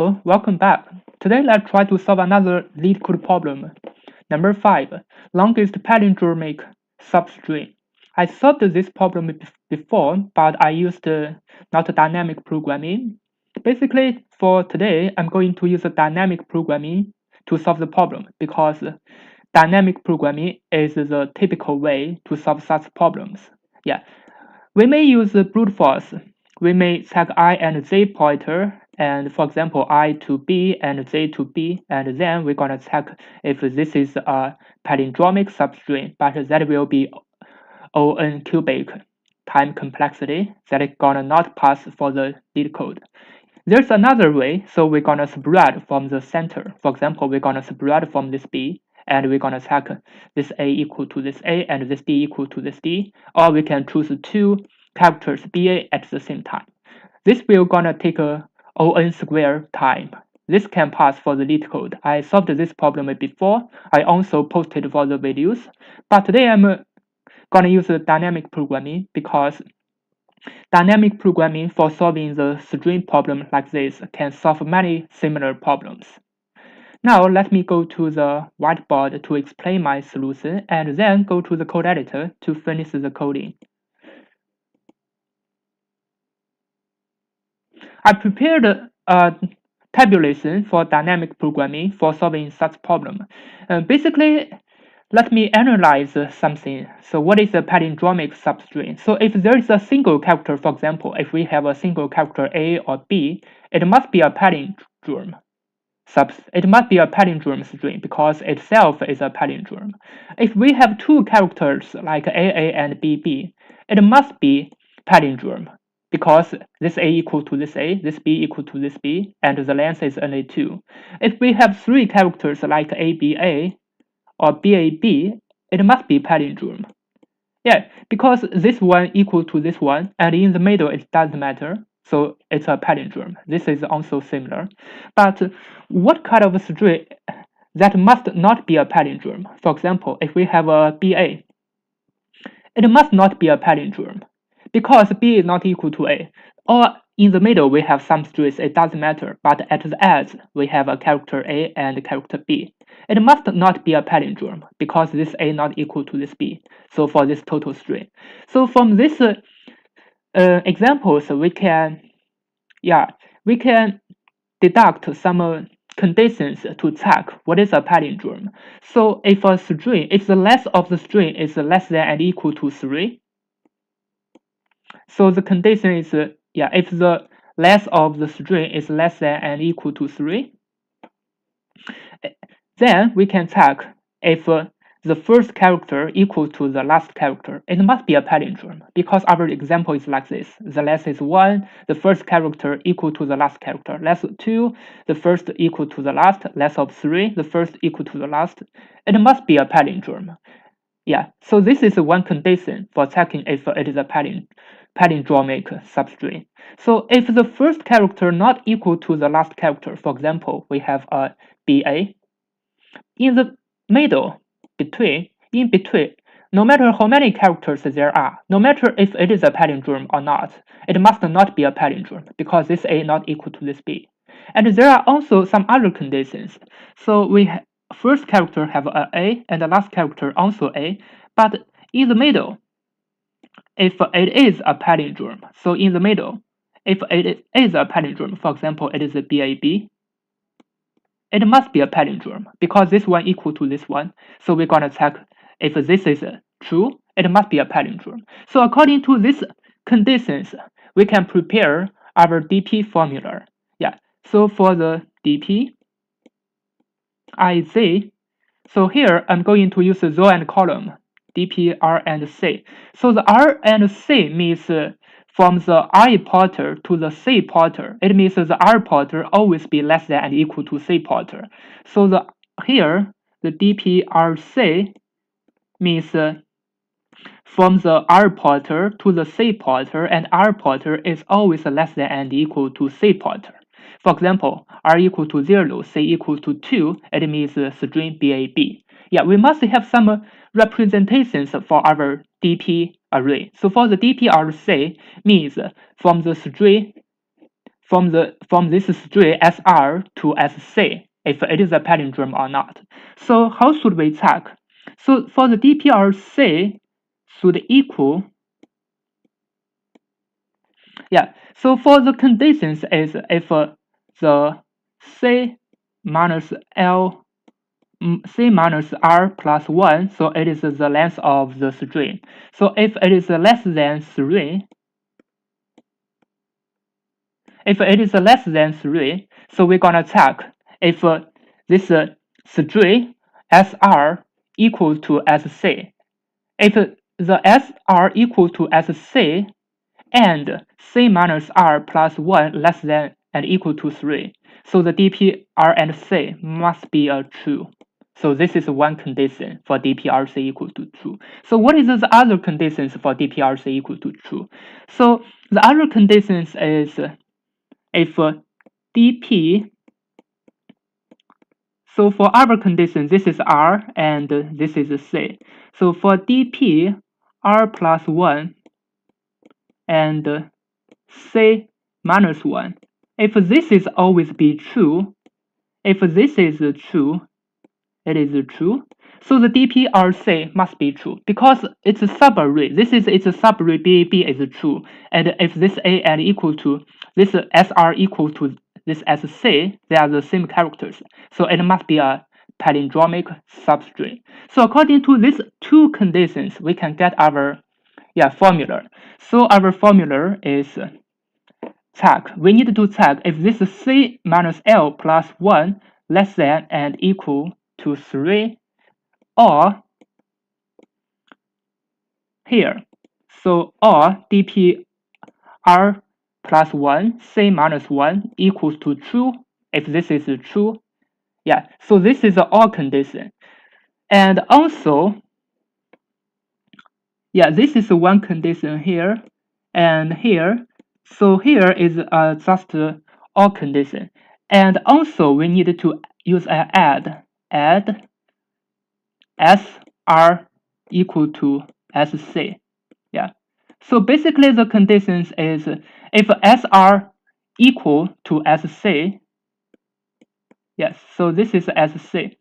Hello, welcome back. Today let's try to solve another Leetcode problem. Number 5. Longest palindromic substring. I solved this problem before, but I used not dynamic programming. Basically, for today, I'm going to use dynamic programming to solve the problem because dynamic programming is the typical way to solve such problems. Yeah, we may use brute force. We may check I and Z pointer, and for example, I to B and Z to B, and then we're gonna check if this is a palindromic substring, but that will be O(n) cubic time complexity that is gonna not pass for the Leetcode. There's another way, so we're gonna spread from the center. For example, we're gonna spread from this B, and we're gonna check this A equal to this A and this D equal to this D, or we can choose two characters BA at the same time. This will gonna take a O(n) square time. This can pass for the Leetcode. I solved this problem before. I also posted for the videos, but today I'm gonna use dynamic programming because dynamic programming for solving the string problem like this can solve many similar problems. Now let me go to the whiteboard to explain my solution and then go to the code editor to finish the coding. I prepared a tabulation for dynamic programming for solving such problem. Basically, let me analyze something. So what is a palindromic substring? So if there is a single character, for example, if we have a single character A or B, it must be a palindrome. It must be a palindrome string because itself is a palindrome. If we have two characters like AA and BB, it must be palindrome because this A equal to this A, this B equal to this B, and the length is only 2. If we have three characters like ABA or BAB, it must be palindrome. Yeah, because this one equal to this one, and in the middle it doesn't matter, so it's a palindrome. This is also similar. But what kind of string that must not be a palindrome? For example, if we have a BA, it must not be a palindrome because B is not equal to A. Or in the middle we have some strings, it doesn't matter, but at the edge we have a character A and character B. It must not be a palindrome because this A not equal to this B. So for this total string. So from this examples we can deduct some conditions to check what is a palindrome. So if a string, if the length of the string is less than and equal to 3, so the condition is if the length of the string is less than and equal to 3, then we can check if the first character equal to the last character. It must be a palindrome because our example is like this. The length is 1, the first character equal to the last character. Length 2, the first equal to the last. Length of 3, the first equal to the last. It must be a palindrome. Yeah, so this is one condition for checking if it is a palindromic substring. So if the first character not equal to the last character, for example, we have a BA. In the middle, in between, no matter how many characters there are, no matter if it is a palindrome or not, it must not be a palindrome because this A not equal to this B. And there are also some other conditions. So we first character have a and the last character also A, but in the middle, if it is a palindrome, so in the middle, if it is a palindrome, for example, it is a BAB, it must be a palindrome because this one equal to this one. So we're gonna check if this is true, it must be a palindrome. So according to these conditions, we can prepare our DP formula. Yeah. So for the DP IZ, so here I'm going to use the row and column DP R and C. So the R and C means from the I pointer to the C pointer, it means the R pointer always be less than and equal to C pointer. So here the DPRC means from the R pointer to the C pointer, and R pointer is always less than and equal to C pointer. For example, R equal to 0, C equal to 2, it means string BAB. Yeah, we must have some representations for our DP array. So for the DPRC means from the string from this string SR to SC if it is a palindrome or not. So how should we check? So for the DPRC should equal, yeah, so for the conditions is if the C minus L C minus R plus 1, so it is the length of the string. So if it is less than 3, so we're gonna check if this string SR equal to SC. If the SR equal to SC and C minus R plus 1 less than and equal to 3, so the DPR and C must be true. So this is one condition for DPRC equal to true. So what is the other conditions for DPRC equal to true? So the other conditions is if DP, so for our condition, this is R and this is C. So for DP, R plus 1 and C minus 1. If this is always be true, if this is true, it is true. So the DPRC must be true because it's a subarray. It's a subarray BAB is true. And if this A and equal to this SR equal to this SC, they are the same characters. So it must be a palindromic substring. So according to these two conditions, we can get our formula. So our formula is check. We need to check if this C minus L plus 1 less than and equal to 3 or here. So or DPR plus 1 C minus 1 equals to true if this is true. Yeah, so this is the OR condition. And also, yeah, this is one condition here and here. So here is just OR condition. And also we need to use an add SR equal to SC. Yeah. So basically the conditions is if SR equal to SC. Yes, so this is SC.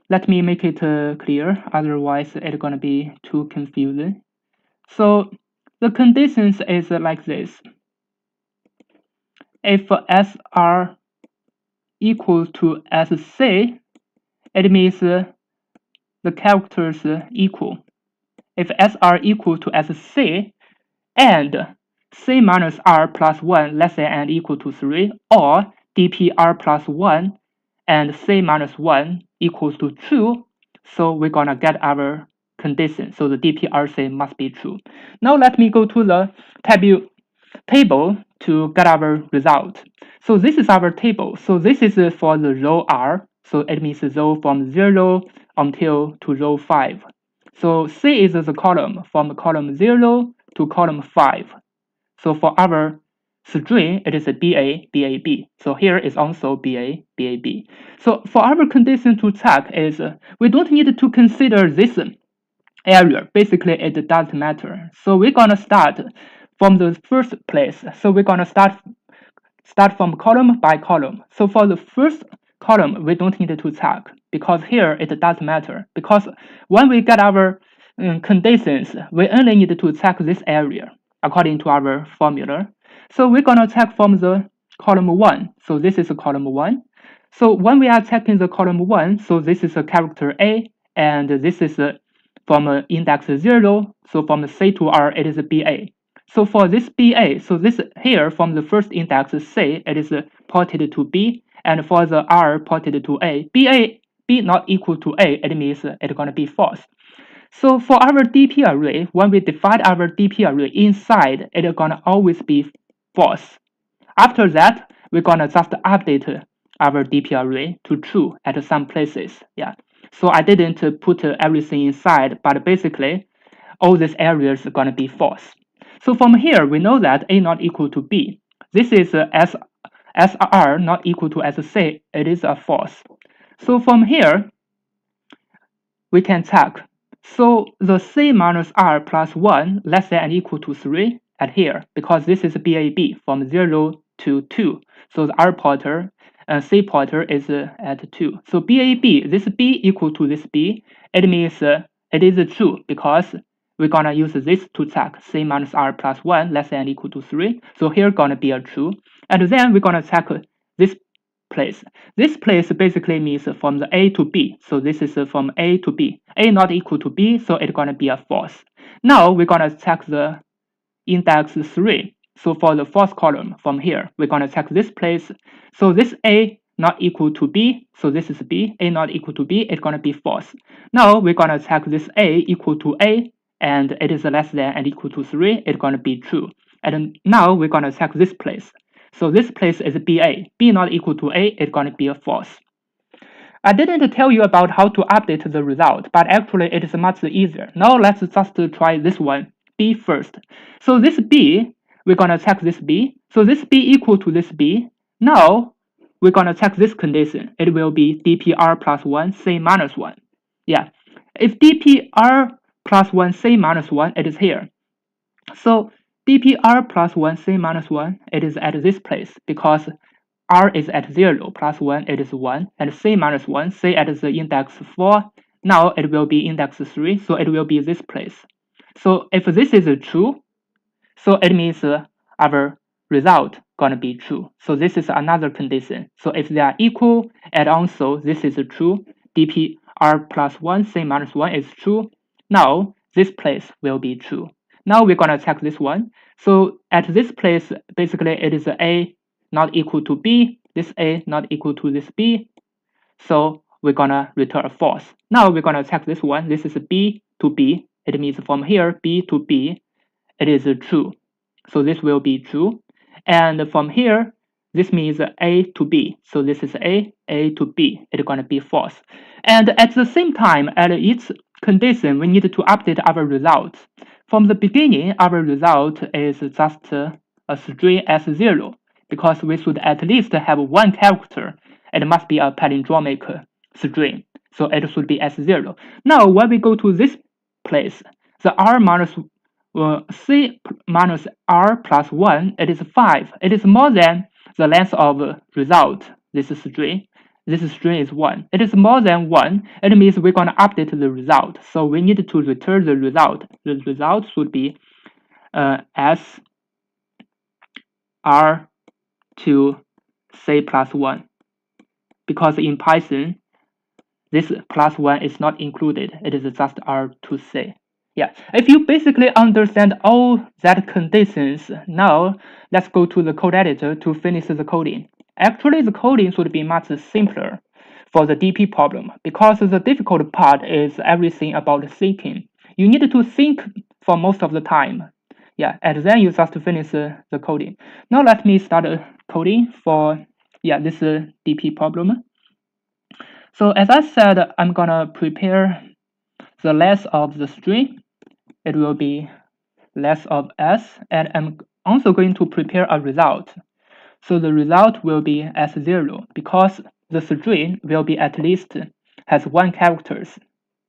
Let me make it clear, otherwise it's gonna be too confusing. So the conditions is like this. If SR equal to SC, it means the characters equal. If SR equal to SC and C minus R plus 1 less than and equal to 3 or DPR plus 1 and C minus 1 equals to true, so we're gonna get our condition. So the DPRC must be true. Now let me go to the table to get our result. So this is our table. So this is for the row R. So it means row from 0 until to row 5. So C is the column from column 0 to column 5. So for our string, it is a BA, BAB. So here is also BA, BAB. So for our condition to check is we don't need to consider this area. Basically, it doesn't matter. So we're gonna start from the first place. So we're gonna start from column by column. So for the first column, we don't need to check because here it doesn't matter. Because when we get our conditions, we only need to check this area according to our formula. So we're gonna check from the column 1. So this is column 1. So when we are checking the column 1, so this is a character A, and this is from index 0. So from C to R, it is a BA. So for this BA, so this here from the first index C, it is ported to B, and for the R ported to A. B not equal to A, it means it's gonna be false. So for our DP array, when we define our DP array inside, it's gonna always be false. After that, we're gonna just update our DP array to true at some places. Yeah. So I didn't put everything inside, but basically, all these areas are gonna be false. So from here, we know that A not equal to B. This is SR not equal to SC. It is a false. So from here, we can check. So the C minus R plus 1 less than and equal to 3 at here, because this is BAB from 0 to 2. So the R pointer and C pointer is at 2. So BAB, this B equal to this B, it means it is true because we're gonna use this to check C minus R plus 1 less than or equal to 3. So here gonna be a true. And then we're gonna check this place. This place basically means from the A to B. So this is from A to B. A not equal to B, so it's gonna be a false. Now we're gonna check the index 3. So for the fourth column from here, we're gonna check this place. So this A not equal to B, so this is B. A not equal to B, it's gonna be false. Now we're gonna check this A equal to A, and it is less than and equal to 3, it's gonna be true. And now we're gonna check this place. So this place is BA. B not equal to A, it's gonna be a false. I didn't tell you about how to update the result, but actually it is much easier. Now let's just try this one, B first. So this B, we're gonna check this B. So this B equal to this B. Now we're gonna check this condition. It will be dpr plus 1, C minus 1. Yeah, if dpr plus 1, C minus 1, it is here. So dpr plus 1, C minus 1, it is at this place because R is at 0, plus 1, it is 1, and C minus 1, C at the index 4, now it will be index 3, so it will be this place. So if this is true, so it means our result gonna be true. So this is another condition. So if they are equal, and also this is true, dpr plus 1, C minus 1 is true, now this place will be true. Now we're gonna check this one. So at this place, basically it is A not equal to B, this A not equal to this B, so we're gonna return a false. Now we're gonna check this one. This is B to B. It means from here B to B, it is true. So this will be true. And from here, this means A to B. So this is A to B. It's gonna be false. And at the same time, at each condition, we need to update our result. From the beginning, our result is just a string S0. Because we should at least have one character. It must be a palindromic string. So it should be S0. Now, when we go to this place, the R minus C minus R plus 1, it is 5. It is more than the length of result, this string. This string is 1. It is more than 1. It means we're going to update the result. So we need to return the result. The result should be S R to C plus 1, because in Python this plus 1 is not included, it is just R to C. Yeah, if you basically understand all that conditions, now let's go to the code editor to finish the coding. Actually the coding should be much simpler for the DP problem, because the difficult part is everything about thinking. You need to think for most of the time. Yeah, and then you just finish the coding. Now let me start coding for this DP problem. So as I said, I'm gonna prepare the length of the string. It will be length of S, and I'm also going to prepare a result. So the result will be S0 because the string will be at least has 1 characters,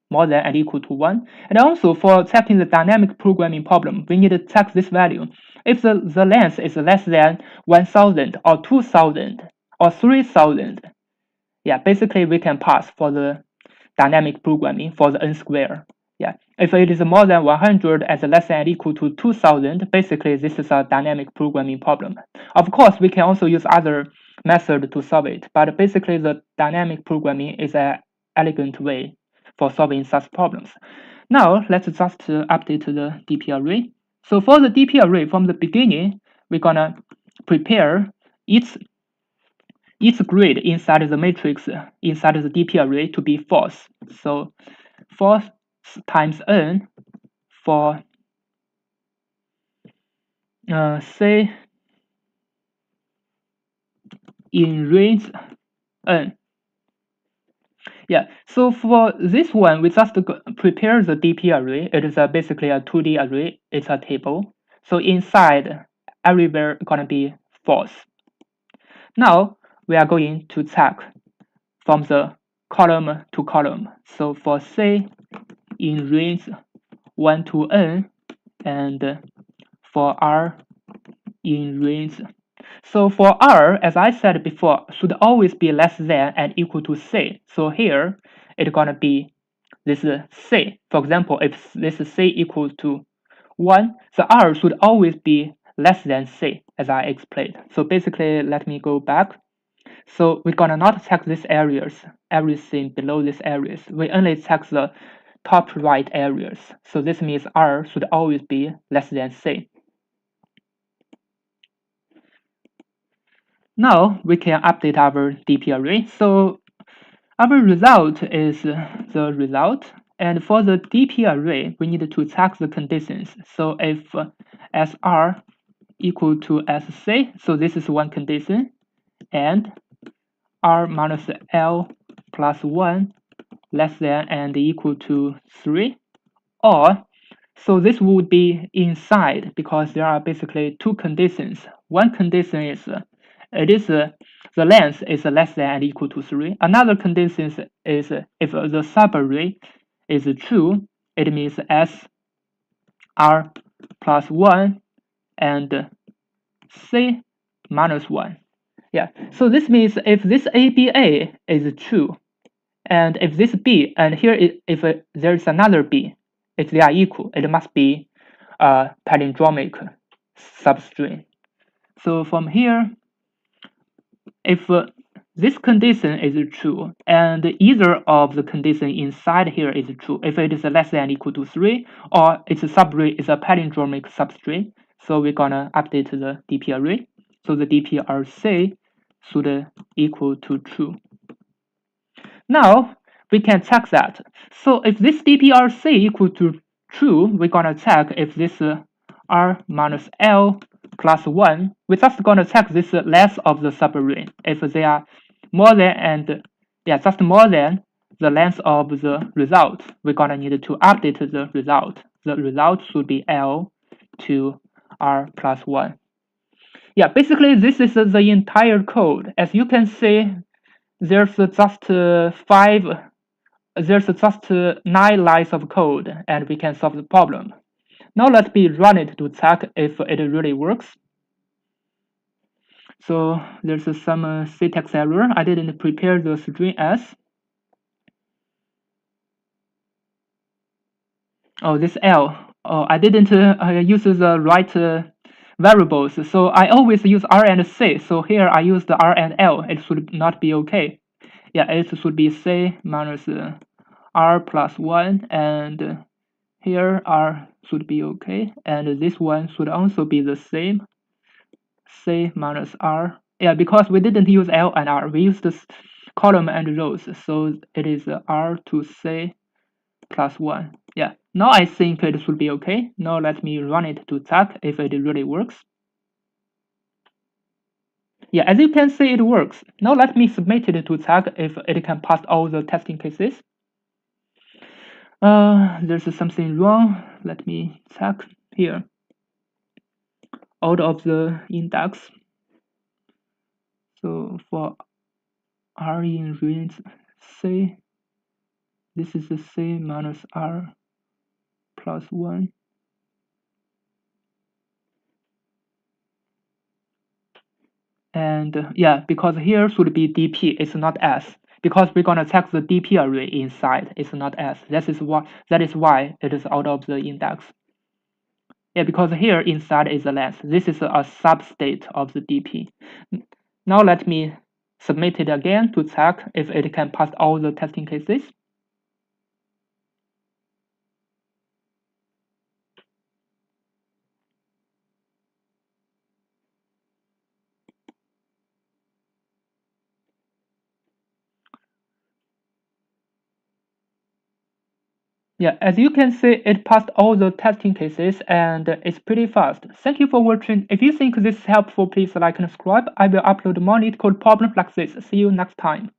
more than and equal to 1. And also for checking the dynamic programming problem, we need to check this value. If the length is less than 1000 or 2000 or 3000, yeah, basically we can pass for the dynamic programming for the n square. Yeah, if it is more than 100 and less than and equal to 2000, basically this is a dynamic programming problem. Of course, we can also use other method to solve it, but basically the dynamic programming is an elegant way for solving such problems. Now let's just update the DP array. So for the DP array, from the beginning, we're gonna prepare each grid inside the matrix inside the DP array to be false. So false times n for say in range n. Yeah, so for this one, we just prepare the DP array. It is basically a 2D array. It's a table. So inside, everywhere gonna be false. Now we are going to check from the column to column. So for say in range 1 to n, and for R in range. So for R, as I said before, should always be less than and equal to C. So here it's gonna be this C. For example, if this C equals to 1, the R should always be less than C, as I explained. So basically, let me go back. So we're gonna not check these areas, everything below these areas. We only check the top right areas. So this means R should always be less than C. Now we can update our DP array. So our result is the result. And for the DP array, we need to check the conditions. So if SR equal to SC, so this is one condition, and R minus L plus 1 less than and equal to 3, or so this would be inside because there are basically two conditions. One condition is the length is less than and equal to 3. Another condition is if the subarray is true, it means S R plus 1 and C minus 1. Yeah, so this means if this ABA is true, and if this B, and here if there is another B, if they are equal, it must be a palindromic substring. So from here, if this condition is true, and either of the condition inside here is true, if it is less than or equal to 3, or its subarray is a palindromic substring, so we're gonna update the DP array. So the DPRC should equal to true. Now we can check that. So if this DPRC equal to true, we're gonna check if this R minus L plus 1, we're just gonna check this length of the subarray. If they are more than and just more than the length of the result, we're gonna need to update the result. The result should be L to R plus 1. Yeah, basically this is the entire code. As you can see, there's just 9 lines of code, and we can solve the problem. Now let me run it to check if it really works. So there's some syntax error. I didn't prepare the string s. Oh, this L. Oh, I didn't use the right variables. So I always use R and C. So here I use the R and L. It should not be okay. Yeah, it should be C minus R plus 1, and here R should be okay, and this one should also be the same, C minus R. Yeah, because we didn't use L and R, we used this column and rows, so it is R to C plus 1. Yeah, now I think it should be okay. Now let me run it to check if it really works. Yeah, as you can see, it works. Now let me submit it to check if it can pass all the testing cases. There's something wrong. Let me check here. Out of the index. So for R in range C, this is the C minus R plus 1. And yeah, because here should be DP, it's not S. Because we're gonna check the DP array inside, it's not S. That is why it is out of the index. Yeah, because here inside is the length. This is a substate of the DP. Now let me submit it again to check if it can pass all the testing cases. Yeah, as you can see, it passed all the testing cases and it's pretty fast. Thank you for watching. If you think this is helpful, please like and subscribe. I will upload more Leetcode problems like this. See you next time.